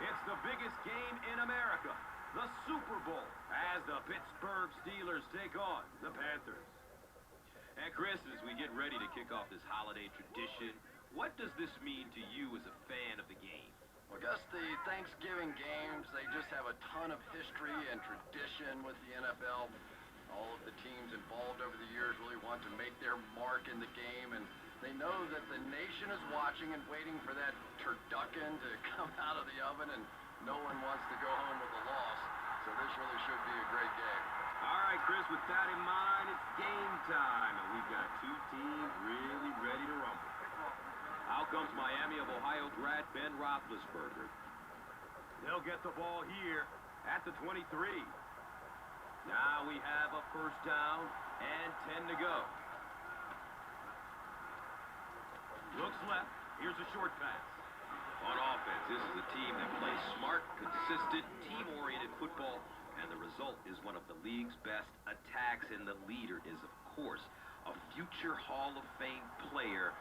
It's the biggest game in America, the Super Bowl, as the Pittsburgh Steelers take on the Panthers. And Chris, as we get ready to kick off this holiday tradition, what does this mean to you as a fan of the game? Well, Gus, the Thanksgiving games, they just have a ton of history and tradition with the NFL. All of the teams involved over the years really want to make their mark in the game, and they know that the nation is watching and waiting for that turducken to come out of the oven, and no one wants to go home with a loss. So this really should be a great game. All right, Chris, with that in mind, it's game time, and we've got two teams really ready to rumble. Out comes Miami of Ohio grad Ben Roethlisberger. They'll get the ball here at the 23. Now we have a first down and 10 to go. Looks left. Here's a short pass. On offense, this is a team that plays smart, consistent, team-oriented football, and the result is one of the league's best attacks, and the leader is, of course, a future Hall of Fame player,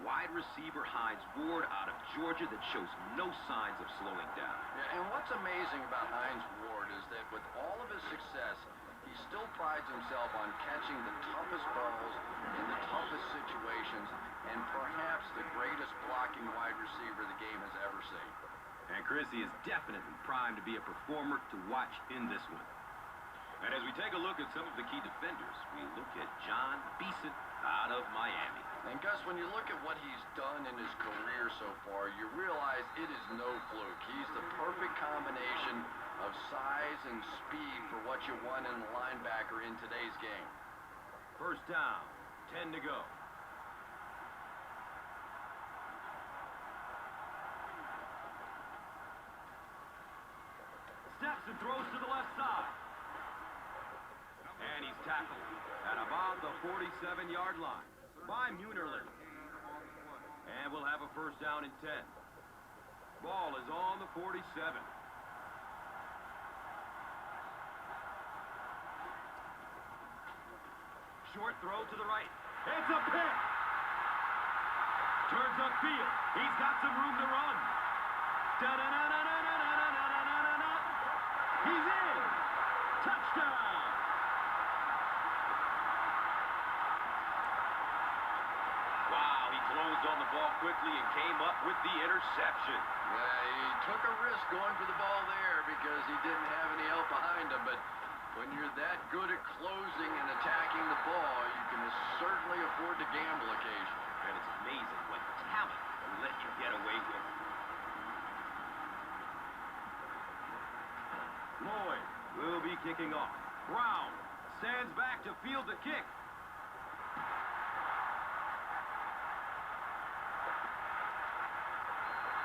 wide receiver Hines Ward out of Georgia, that shows no signs of slowing down. Yeah, and what's amazing about Hines Ward is that with all of his success, he still prides himself on catching the toughest balls in the toughest situations, and perhaps the greatest blocking wide receiver the game has ever seen. And Chris, he is definitely primed to be a performer to watch in this one. And as we take a look at some of the key defenders, we look at John Beeson out of Miami. And Gus, when you look at what he's done in his career so far, you realize it is no fluke. He's the perfect combination of size and speed for what you want in a linebacker in today's game. First down, 10 to go. Steps and throws to the left side. And he's tackled at about the 47-yard line by Munerlin. And we'll have a first down and 10. Ball is on the 47. Short throw to the right. It's a pick. Turns upfield. He's got some room to run. Da-da-da-da-da-da-da-da-da-da-da. He's in. Touchdown. Wow, he closed on the ball quickly and came up with the interception. Yeah, he took a risk going for the ball there because he didn't have any help behind him, but when you're that good at closing and attacking the ball, you can certainly afford to gamble occasionally. And it's amazing what talent will let you get away with. Lloyd will be kicking off. Brown stands back to field the kick.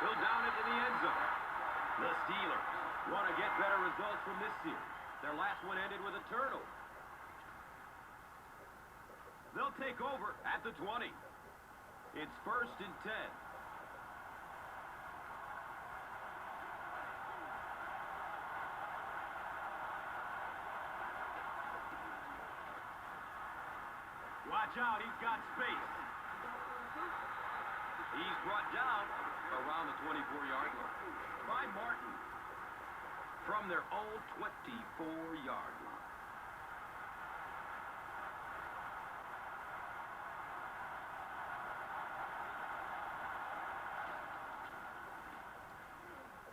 He'll down it in the end zone. The Steelers want to get better results from this series. Their last one ended with a turnover. They'll take over at the 20. It's first and 10. Watch out, he's got space. He's brought down around the 24-yard line by Martin from their own 24-yard line.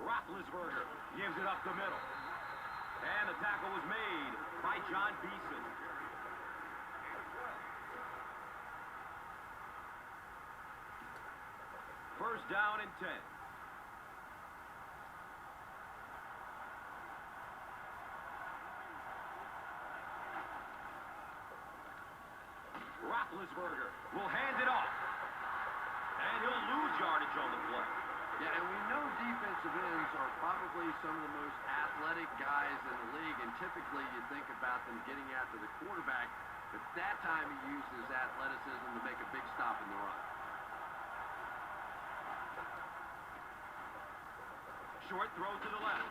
Roethlisberger gives it up the middle. And the tackle was made by John Beeson. First down and 10. Roethlisberger will hand it off. And he'll lose yardage on the play. Yeah, and we know defensive ends are probably some of the most athletic guys in the league, and typically you think about them getting after the quarterback, but that time he used his athleticism to make a big stop in the run. Short throw to the left.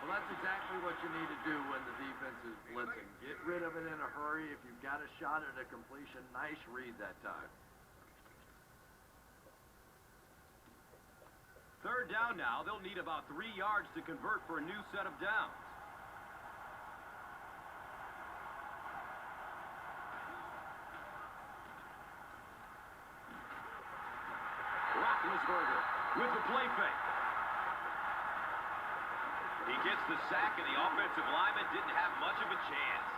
Well, that's exactly what you need to do when the defense is blitzing. Get rid of it in a hurry. If you've got a shot at a completion, nice read that time. third down now. They'll need about 3 yards to convert for a new set of downs. Roethlisberger with the play fake. He gets the sack, and the offensive lineman didn't have much of a chance.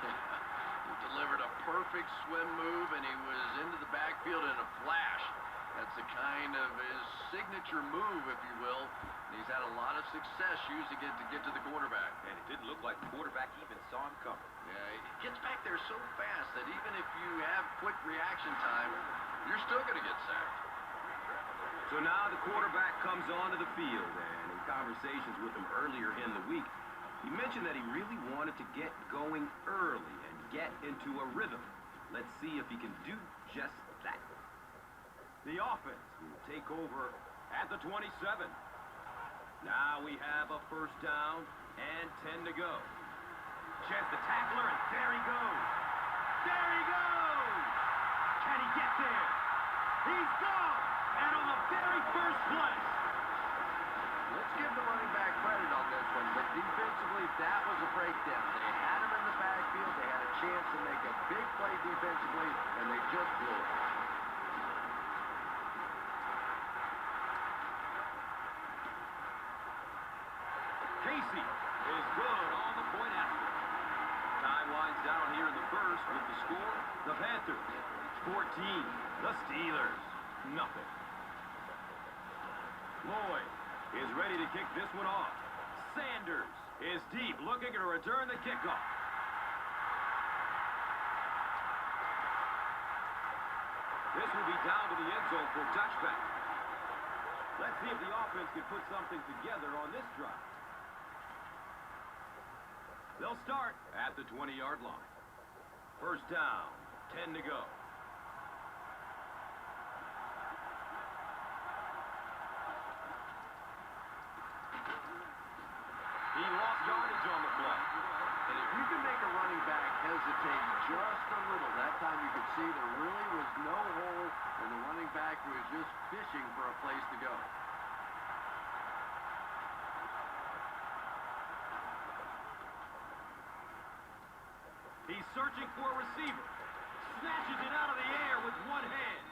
He delivered a perfect swim move, and he was into the backfield in a flash. That's the kind of his signature move, if you will. And he's had a lot of success using it to get to the quarterback. And it didn't look like the quarterback even saw him coming. Yeah, he gets back there so fast that even if you have quick reaction time, you're still going to get sacked. So now the quarterback comes onto the field, and in conversations with him earlier in the week, he mentioned that he really wanted to get going early and get into a rhythm. Let's see if he can do just that. The offense will take over at the 27. Now we have a first down and 10 to go. Chance the tackler, and there he goes. There he goes! Can he get there? He's gone! And on the very first play. Let's give the running back credit on this one, but defensively, that was a breakdown. They had him in the backfield, they had a chance to make a big play defensively, and they just blew it. Casey is good on the point after. Time winds down here in the first with the score. The Panthers, 14. The Steelers, nothing. Lloyd is ready to kick this one off. Sanders is deep, looking to return the kickoff. This will be down to the end zone for a touchback. Let's see if the offense can put something together on this drive. They'll start at the 20-yard line. First down, 10 to go. He lost yardage on the play. And if you can make a running back hesitate just a little, that time you could see there really was no hole, and the running back was just fishing for a place to go. He's searching for a receiver. Snatches it out of the air with one hand.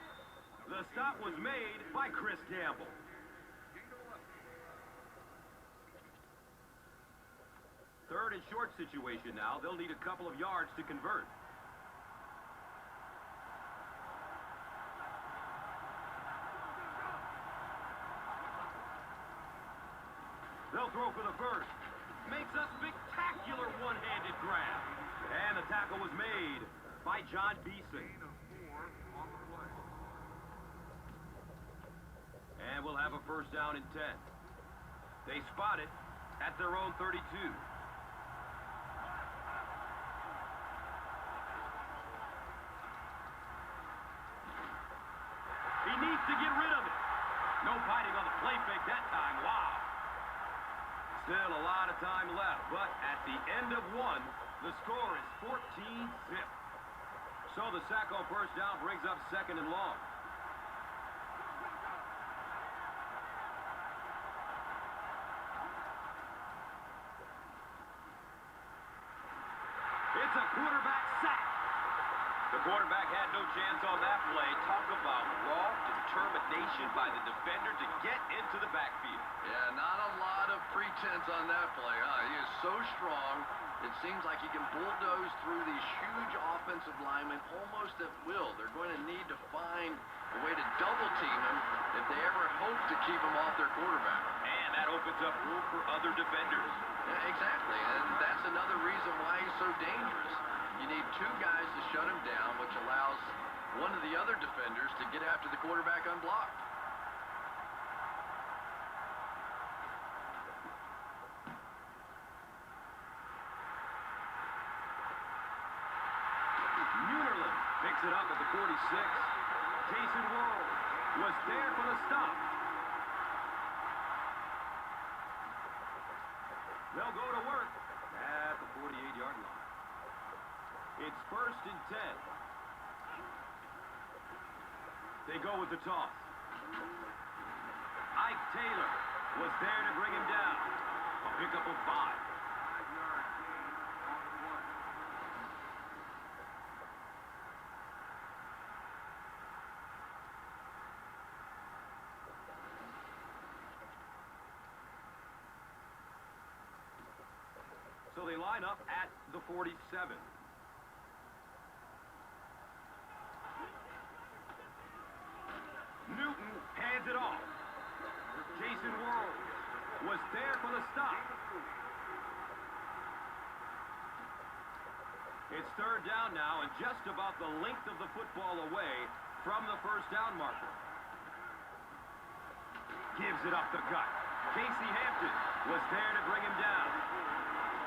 The stop was made by Chris Campbell. Third and short situation now. They'll need a couple of yards to convert. They'll throw for the first. Makes a spectacular one-handed grab. And the tackle was made by John Beeson. And we'll have a first down and 10. They spot it at their own 32. He needs to get rid of it. No fighting on the play fake that time. Wow. Still a lot of time left, but at the end of one, the score is 14-zip. So the sack on first down brings up second and long. It's a quarterback sack. The quarterback had no chance on that play. Talk about raw determination by the defender to get into the backfield. Yeah, not a lot of pretense on that play, huh? He is so strong, it seems like he can bulldoze through these huge offensive linemen almost at will. They're going to need to find a way to double team him if they ever hope to keep him off their quarterback. And that opens up room for other defenders. Yeah, exactly, and that's another reason why he's so dangerous. You need two guys to shut him down, which allows one of the other defenders to get after the quarterback unblocked. Munerlin picks it up at the 46. Jason Worrell was there for the stop. They'll go to work at the 48-yard line. It's first and 10. They go with the toss. Ike Taylor was there to bring him down. A pickup of 5. So they line up at the 47. Newton hands it off. Jason Worrell was there for the stop. It's 3rd down now and just about the length of the football away from the first down marker. Gives it up the gut. Casey Hampton was there to bring him down.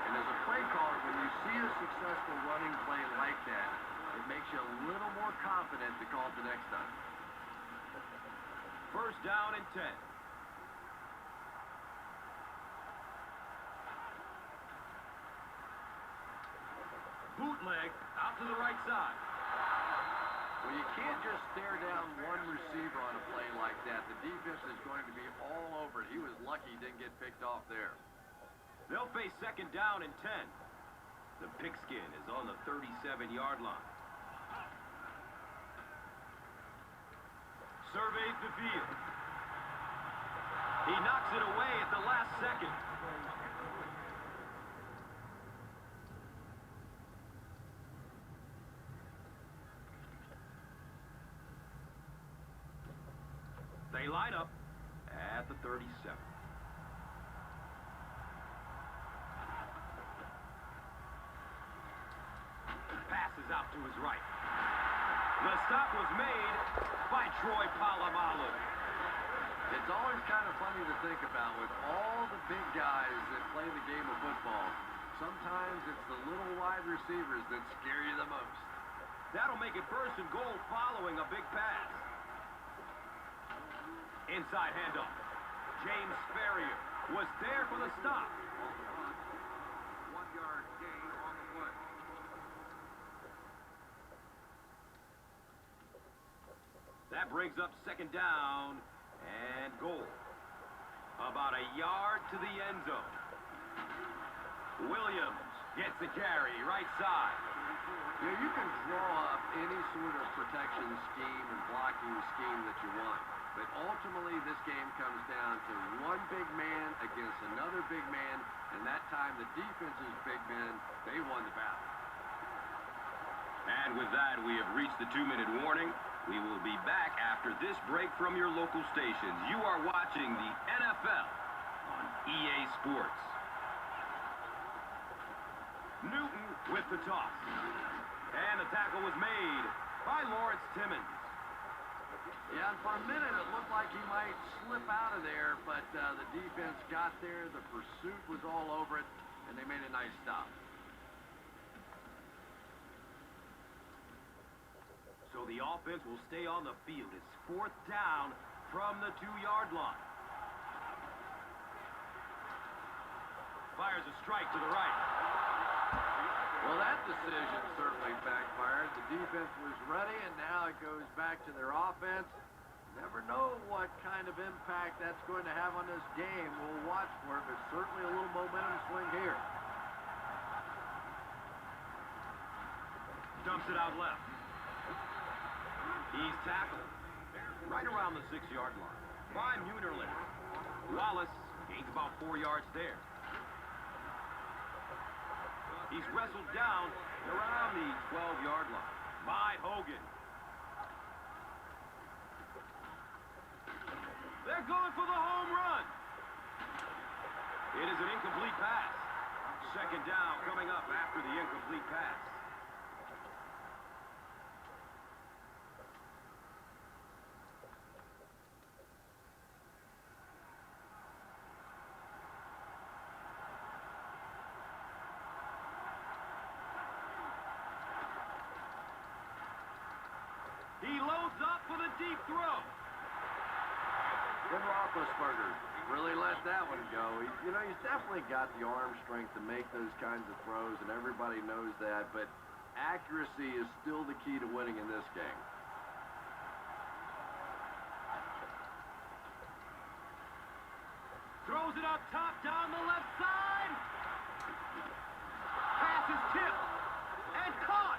And as a play caller, when you see a successful running play like that, it makes you a little more confident to call it the next time. 1st down and 10. Bootleg out to the right side. Well, you can't just stare down one receiver on a play like that. The defense is going to be all over it. He was lucky he didn't get picked off there. They'll face 2nd down and 10. The pigskin is on the 37-yard line. Surveys the field. He knocks it away at the last second. They line up at the 37. Passes out to his right. The stop was made by Troy Polamalu. It's always kind of funny to think about with all the big guys that play the game of football. Sometimes it's the little wide receivers that scare you the most. That'll make it 1st and goal following a big pass. Inside handoff. James Ferrier was there for the stop. 1-yard gain on the play. That brings up 2nd down and goal. About a yard to the end zone. Williams gets the carry, right side. Yeah, you can draw up any sort of protection scheme and blocking scheme that you want. But ultimately, this game comes down to one big man against another big man. And that time, the defense's big men, they won the battle. And with that, we have reached the 2-minute warning. We will be back after this break from your local stations. You are watching the NFL on EA Sports. Newton with the toss. And the tackle was made by Lawrence Timmons. Yeah, and for a minute it looked like he might slip out of there, but the defense got there, the pursuit was all over it, and they made a nice stop. So the offense will stay on the field. It's 4th down from the 2-yard line. Fires a strike to the right. Well, that decision certainly backfired. The defense was ready, and now it goes back to their offense. Never know what kind of impact that's going to have on this game. We'll watch for it, but certainly a little momentum swing here. Dumps it out left. He's tackled right around the 6-yard line by Munerlin. Wallace gains about 4 yards there. He's wrestled down around the 12-yard line by Hogan. They're going for the home run. It is an incomplete pass. 2nd down coming up after the incomplete pass. He loads up for the deep throw. Ben Roethlisberger really let that one go. He's definitely got the arm strength to make those kinds of throws, and everybody knows that, but accuracy is still the key to winning in this game. Throws it up top, down the left side. Pass is tipped and caught.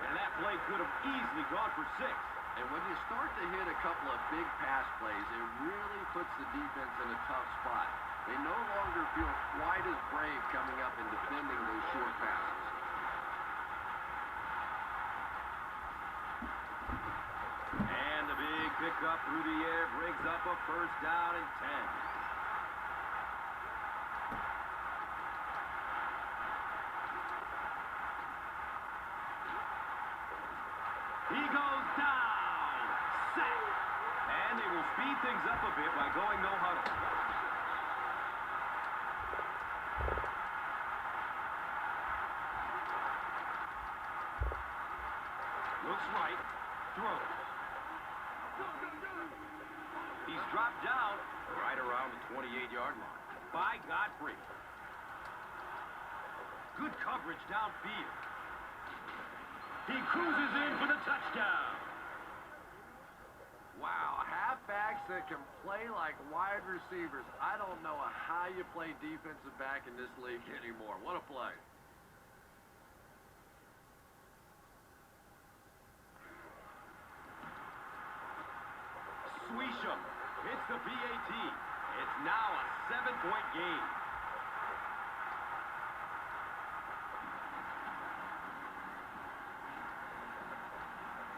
And that play could have easily gone for 6. And when you start to hit a couple of big pass plays, it really puts the defense in a tough spot. They no longer feel quite as brave coming up and defending those short passes. And the big pickup through the air brings up a first down and 10. He goes down. Sack. And they will speed things up a bit by going no huddle. Looks right. Throws. He's dropped down right around the 28-yard line by Godfrey. Good coverage downfield. He cruises in for the touchdown. Wow, halfbacks that can play like wide receivers. I don't know how you play defensive back in this league anymore. What a play. Swisham hits the PAT. It's now a 7-point game.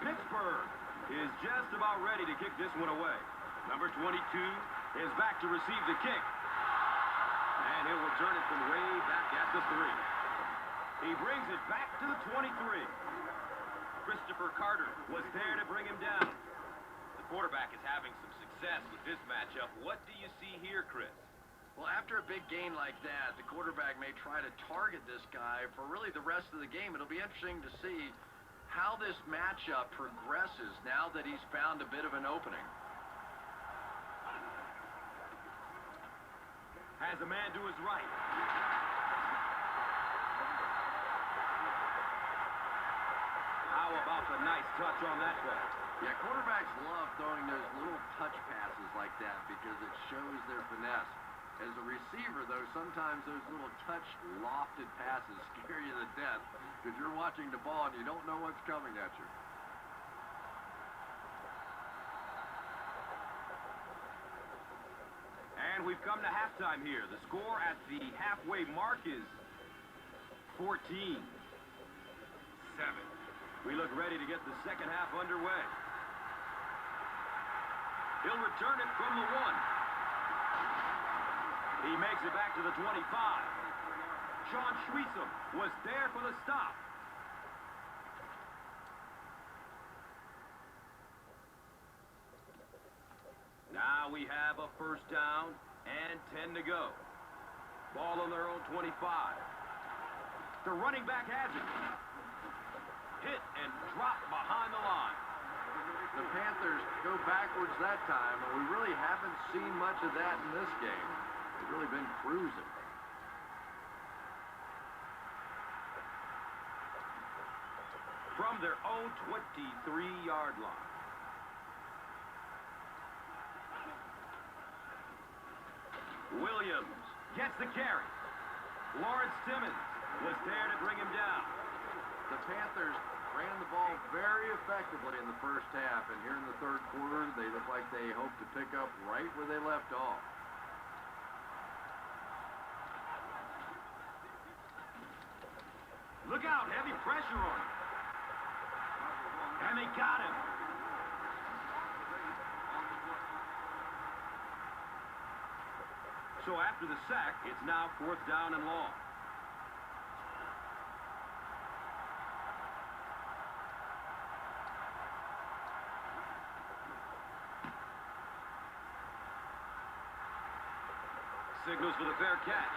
Pittsburgh is just about ready to kick this one away. Number 22 is back to receive the kick. And he'll return it from way back at the 3. He brings it back to the 23. Christopher Carter was there to bring him down. The quarterback is having some success with this matchup. What do you see here, Chris? Well, after a big gain like that, the quarterback may try to target this guy for really the rest of the game. It'll be interesting to see how this matchup progresses now that he's found a bit of an opening. Has a man to his right. How about the nice touch on that play? Yeah, quarterbacks love throwing those little touch passes like that because it shows their finesse. As a receiver, though, sometimes those little touch lofted passes scare you to death because you're watching the ball and you don't know what's coming at you. And we've come to halftime here. The score at the halfway mark is 14-7. We look ready to get the second half underway. He'll return it from the 1. He makes it back to the 25. Sean Swisham was there for the stop. Now we have a first down and 10 to go. Ball on their own 25. The running back has it. Hit and drop behind the line. The Panthers go backwards that time, and we really haven't seen much of that in this game. They've really been cruising. From their own 23-yard line. Williams gets the carry. Lawrence Timmons was there to bring him down. The Panthers ran the ball very effectively in the first half, and here in the third quarter, they look like they hope to pick up right where they left off. Look out, heavy pressure on him. And they got him. So after the sack, it's now 4th down and long. Signals for the fair catch.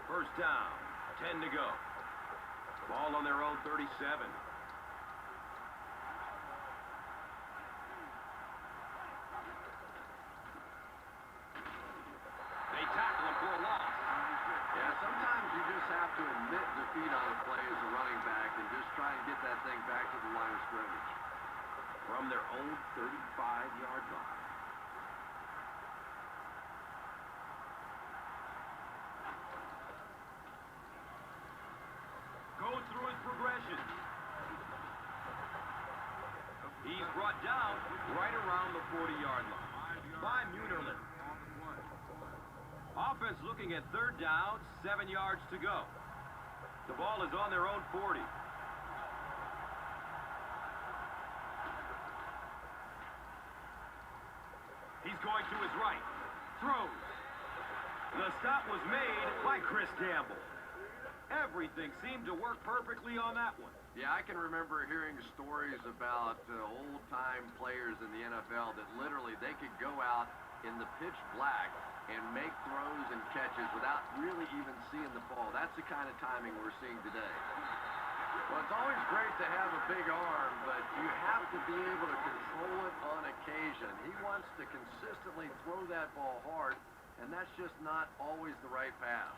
First down, 10 to go. Ball on their own 37. They tackle him for a loss. Yeah, sometimes you just have to admit defeat on a play as a running back and just try and get that thing back to the line of from their own 35-yard line. Goes through his progression. He's brought down right around the 40-yard line by Munerlin. Offense looking at third down, 7 yards to go. The ball is on their own 40. He's going to his right. Throws. The stop was made by Chris Campbell. Everything seemed to work perfectly on that one. Yeah, I can remember hearing stories about old-time players in the NFL that literally they could go out in the pitch black and make throws and catches without really even seeing the ball. That's the kind of timing we're seeing today. Well, it's always great to have a big arm, but you have to be able to control it on occasion. He wants to consistently throw that ball hard, and that's just not always the right pass.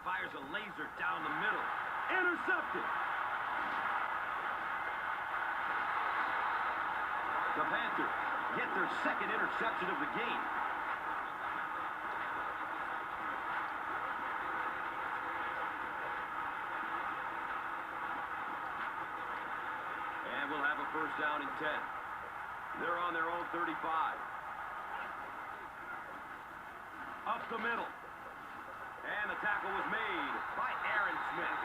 Fires a laser down the middle. Intercepted. The Panthers get their second interception of the game. And we'll have a first down and 10. They're on their own 35. Up the middle. And the tackle was made by Aaron Smith.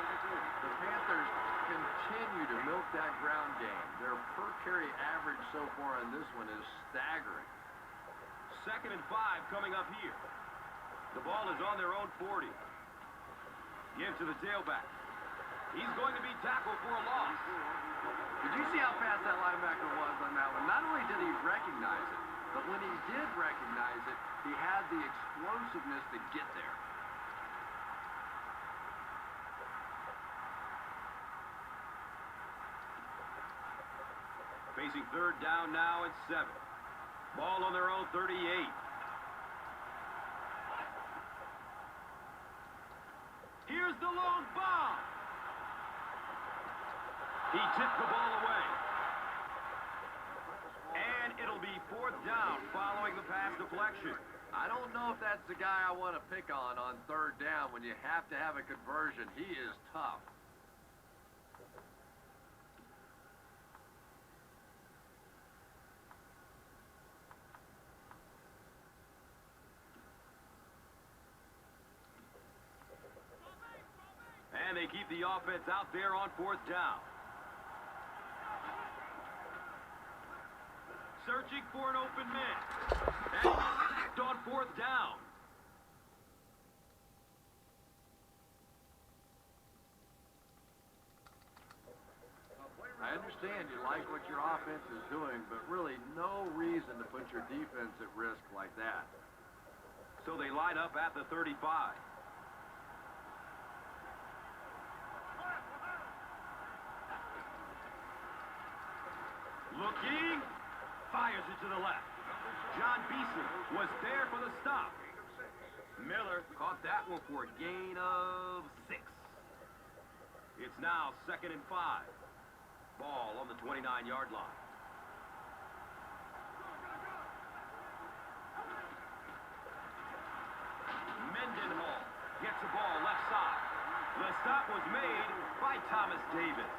The Panthers continue to milk that ground game. Their per-carry average so far on this one is staggering. 2nd and 5 coming up here. The ball is on their own 40. Give to the tailback. He's going to be tackled for a loss. Did you see how fast that linebacker was on that one? Not only did he recognize it, but when he did recognize it, he had the explosiveness to get there. Facing third down now at 7. Ball on their own 38. Here's the long bomb. He tipped the ball away. And it'll be 4th down following the pass deflection. I don't know if that's the guy I want to pick on 3rd down when you have to have a conversion. He is tough. And they keep the offense out there on 4th down. Searching for an open man. And on 4th down. I understand you like what your offense is doing, but really no reason to put your defense at risk like that. So they line up at the 35. Looking, fires it to the left. John Beeson was there for the stop. Miller caught that one for a gain of 6. It's now 2nd and 5. Ball on the 29-yard line. Mendenhall gets the ball left side. The stop was made by Thomas Davis.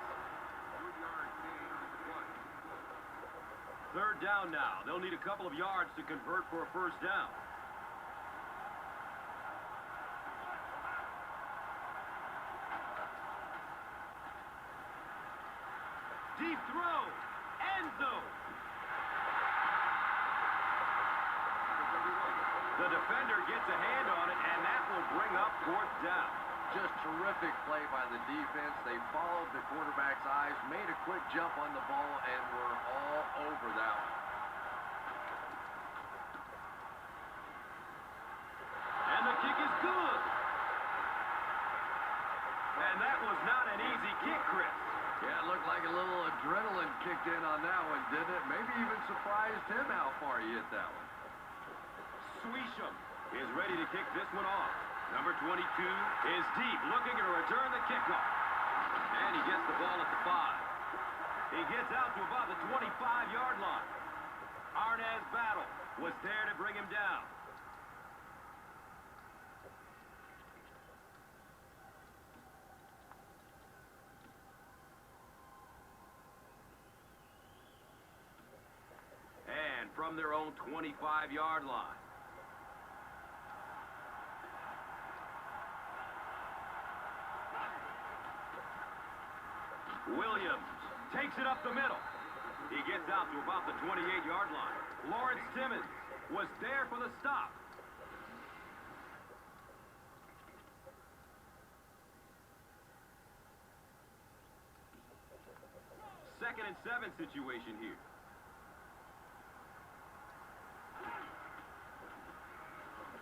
3rd down now. They'll need a couple of yards to convert for a first down. Deep throw. End zone. The defender gets a hand on it, and that will bring up 4th down. Just terrific play by the defense. They followed the quarterback's eyes, made a quick jump on the ball, and were all over that one. And the kick is good. And that was not an easy kick, Chris. Yeah, it looked like a little adrenaline kicked in on that one, didn't it? Maybe even surprised him how far he hit that one. Swisham is ready to kick this one off. Number 22 is deep, looking to return the kickoff. And he gets the ball at the 5. He gets out to about the 25-yard line. Arnaz Battle was there to bring him down. And from their own 25-yard line. Williams takes it up the middle. He gets out to about the 28-yard line. Lawrence Timmons was there for the stop. Second and 7 situation here.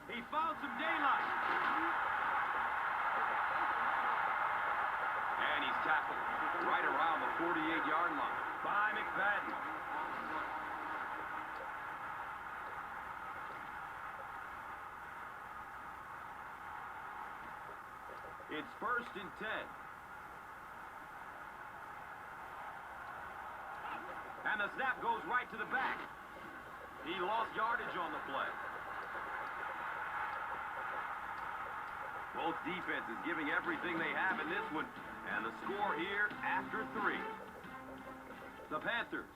He found some daylight. And he's tackled right around the 48-yard line by McFadden. It's 1st and 10. And the snap goes right to the back. He lost yardage on the play. Both defenses giving everything they have in this one. And the score here after 3. The Panthers,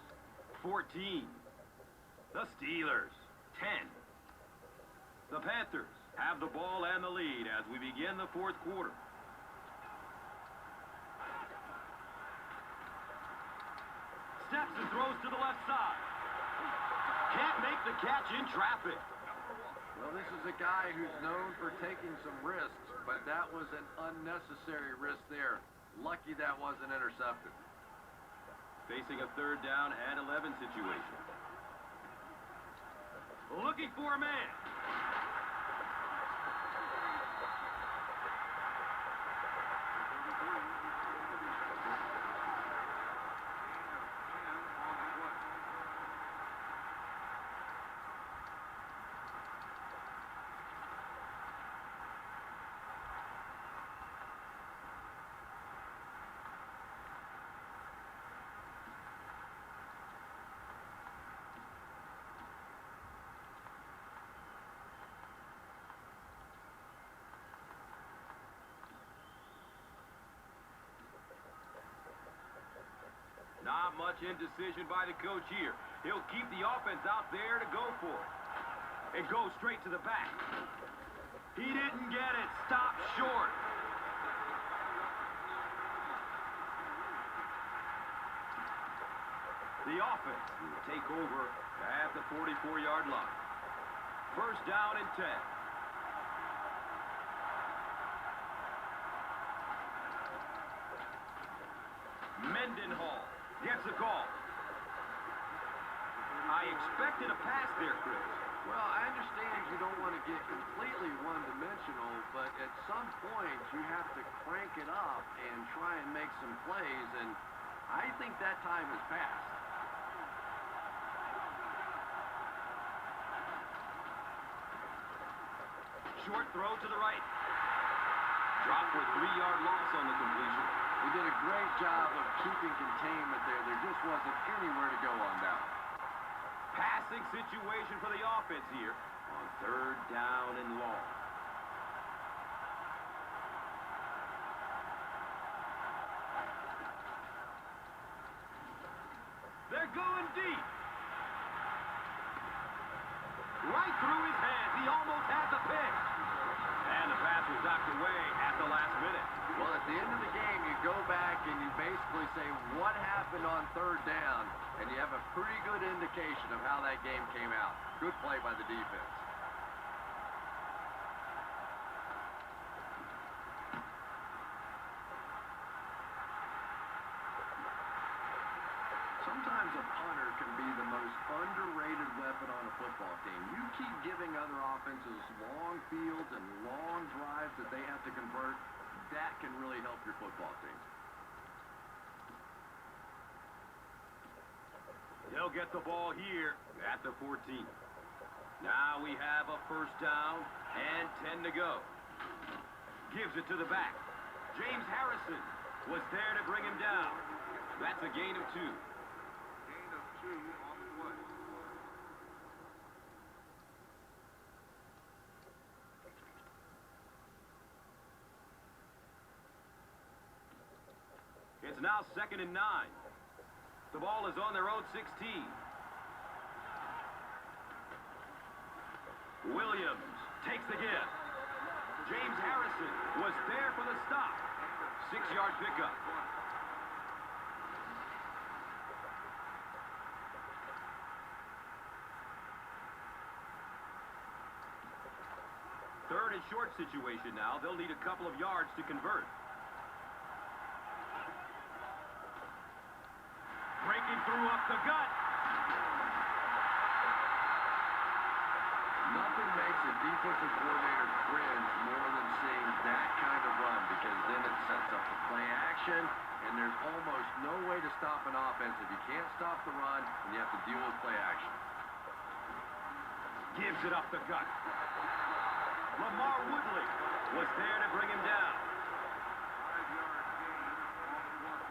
14. The Steelers, 10. The Panthers have the ball and the lead as we begin the 4th quarter. Steps and throws to the left side. Can't make the catch in traffic. Well, this is a guy who's known for taking some risks, but that was an unnecessary risk there. Lucky that wasn't intercepted. Facing a 3rd down and 11 situation. Looking for a man. Not much indecision by the coach here. He'll keep the offense out there to go for it. It goes straight to the back. He didn't get it. Stopped short. The offense will take over at the 44-yard line. 1st down and 10. Mendenhall gets a call. I expected a pass there, Chris. Well, I understand you don't want to get completely one-dimensional, but at some point you have to crank it up and try and make some plays, and I think that time has passed. Short throw to the right. Drop for a 3-yard loss on the completion. He did a great job of keeping containment there. There just wasn't anywhere to go on that one. Passing situation for the offense here on 3rd down and long. They're going deep. Right through his hands. He almost had the pick. And the pass was knocked away at the last minute. Well, at the end of the game, you go back and you basically say what happened on 3rd down, and you have a pretty good indication of how that game came out. Good play by the defense. Sometimes a punter can be the most underrated weapon on a football team. You keep giving other offenses long fields and long drives that they have to convert. That can really help your football team. They'll get the ball here at the 14. Now we have a first down and 10 to go. Gives it to the back. James Harrison was there to bring him down. That's a gain of 2. Gain of 2 on the play. It's now 2nd and 9. The ball is on their own 16. Williams takes the give. James Harrison was there for the stop. 6-yard pickup. Third and short situation now. They'll need a couple of yards to convert. Breaking through up the gut. Nothing makes a defensive coordinator cringe more than seeing that kind of run, because then it sets up the play action, and there's almost no way to stop an offense if you can't stop the run, and you have to deal with play action. Gives it up the gut. Lamar Woodley was there to bring him down. 5-yard gain on the play.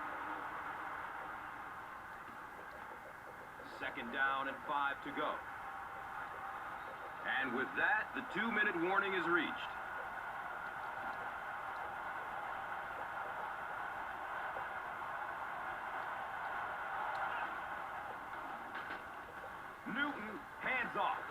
2nd down and 5 to go. And with that, the 2-minute warning is reached. Newton, hands off.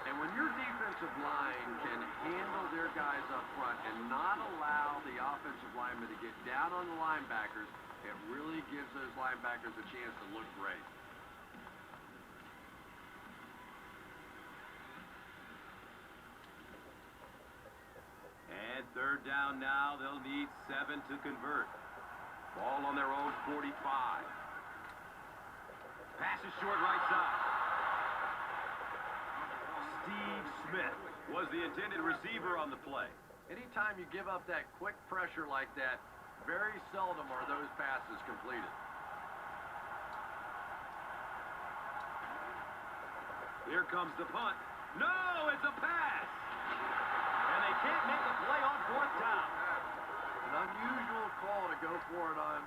And when your defensive line can handle their guys up front and not allow the offensive linemen to get down on the linebackers, it really gives those linebackers a chance to look great. And 3rd down now. They'll need 7 to convert. Ball on their own 45. Pass is short right side. Steve Smith was the intended receiver on the play. Anytime you give up that quick pressure like that, very seldom are those passes completed. Here comes the punt. No, it's a pass. And they can't make a play on 4th down. An unusual call to go for it on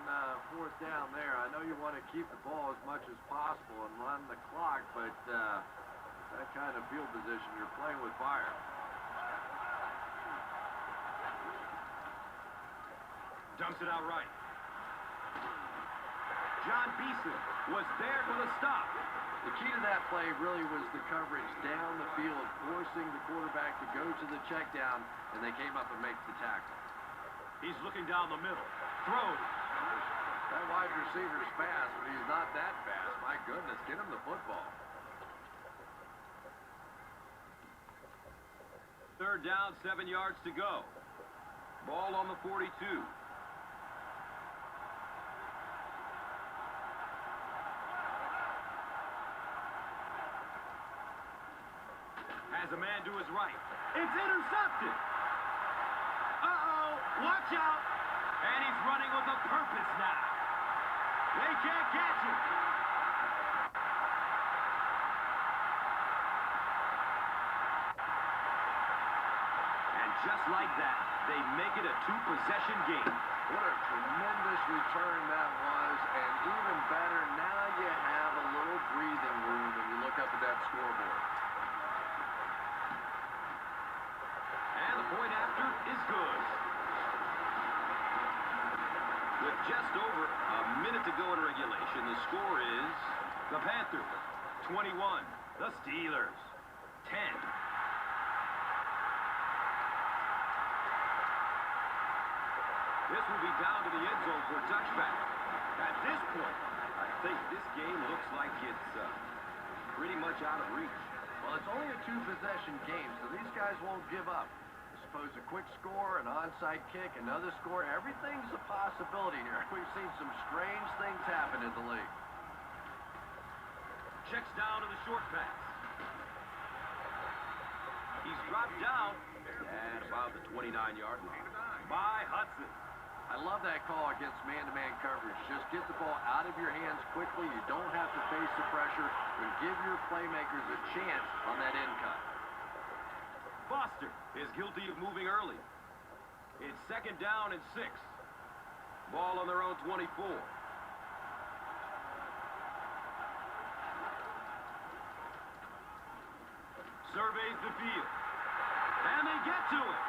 4th down there. I know you want to keep the ball as much as possible and run the clock, but that kind of field position, you're playing with fire. Dumps it out right. John Beeson was there for the stop. The key to that play really was the coverage down the field, forcing the quarterback to go to the check down, and they came up and made the tackle. He's looking down the middle. Throws. That wide receiver's fast, but he's not that fast. My goodness, get him the football. 3rd down, 7 yards to go. Ball on the 42. Has a man to his right. It's intercepted. Uh-oh, watch out. And he's running with a purpose now. They can't catch him. And just like that, they make it a 2-possession game. What a tremendous return that was, and even better, now you have a little breathing room when you look up at that scoreboard. And the point after is good. With just over a minute to go in regulation, the score is the Panthers 21, the Steelers 10. This will be down to the end zone for a touchback. At this point, I think this game looks like it's pretty much out of reach. Well, it's only a 2-possession game, so these guys won't give up. I suppose a quick score, an onside kick, another score, everything's a possibility here. We've seen some strange things happen in the league. Checks down to the short pass. He's dropped down at about the 29-yard line by Hudson. I love that call against man-to-man coverage. Just get the ball out of your hands quickly. You don't have to face the pressure, and give your playmakers a chance on that end cut. Foster is guilty of moving early. It's 2nd down and 6. Ball on their own 24. Surveys the field. And they get to it.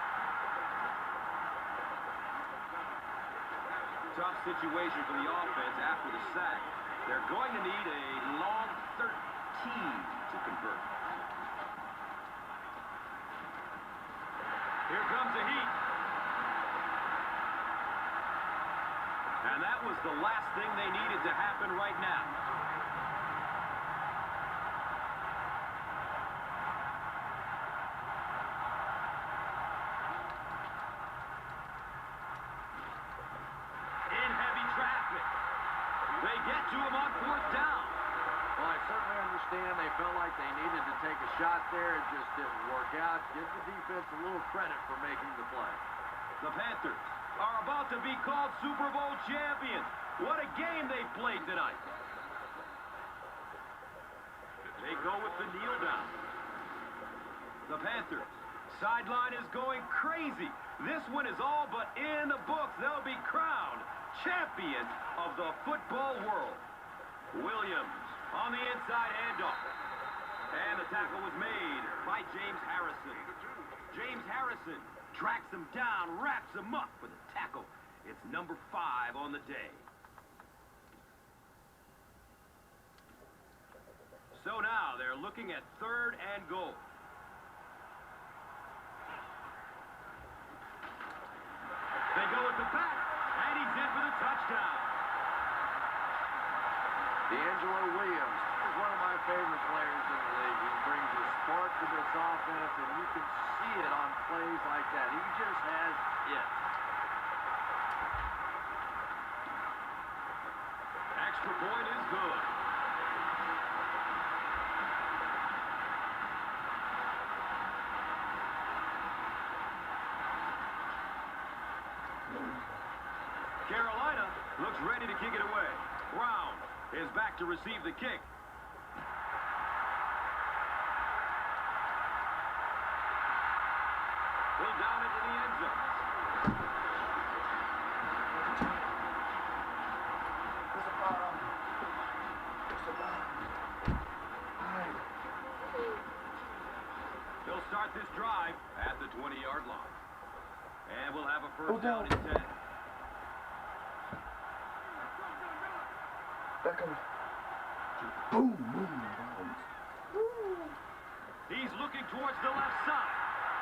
Tough situation for the offense after the sack. They're going to need a long 13 to convert. Here comes the heat. And that was the last thing they needed to happen right now. In heavy traffic. They get to him on 4th down. Well, I certainly understand they felt like they needed to take a shot there. It just didn't work out. Give the defense a little credit for making the play. The Panthers are about to be called Super Bowl champions. What a game they played tonight. They go with the kneel down. The Panthers sideline is going crazy. This one is all but in the books. They'll be crowned champions of the football world. Williams on the inside handoff. And the tackle was made by James Harrison. James Harrison tracks him down, wraps him up for the tackle. It's number 5 on the day. So now they're looking at 3rd and goal. They go with the back, and he's in for the touchdown. D'Angelo Williams is one of my favorite players in the league. He brings a spark to this offense, and you can see it on plays like that. He just has it. Extra point is good. Carolina looks ready to kick it away. Brown is back to receive the kick. He'll down it to the end zone. They'll start this drive at the 20-yard line. And we'll have a first down and 10. Boom, boom, bounce. He's looking towards the left side.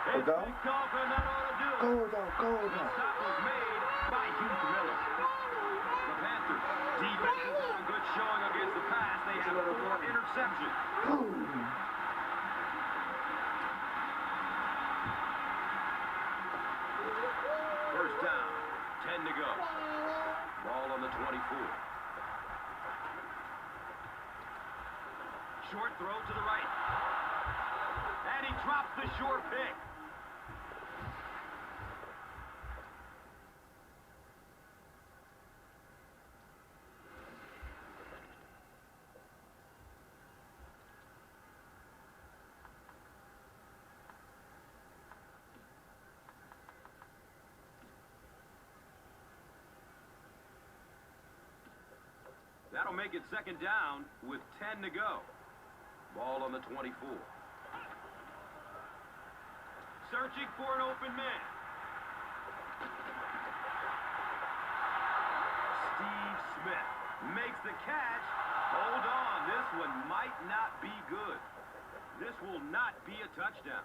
Go It's down. picked off, and that ought to do it. Go down, go The down. stop was made by Hugh Miller. The Panthers defense is doing a good showing against the pass. They have 4 interceptions. Boom. First down, 10 to go. Ball on the 24. Short throw to the right. And he drops the short pick. That'll make it 2nd down with 10 to go. Ball on the 24. Searching for an open man. Steve Smith makes the catch. Hold on, this one might not be good. This will not be a touchdown.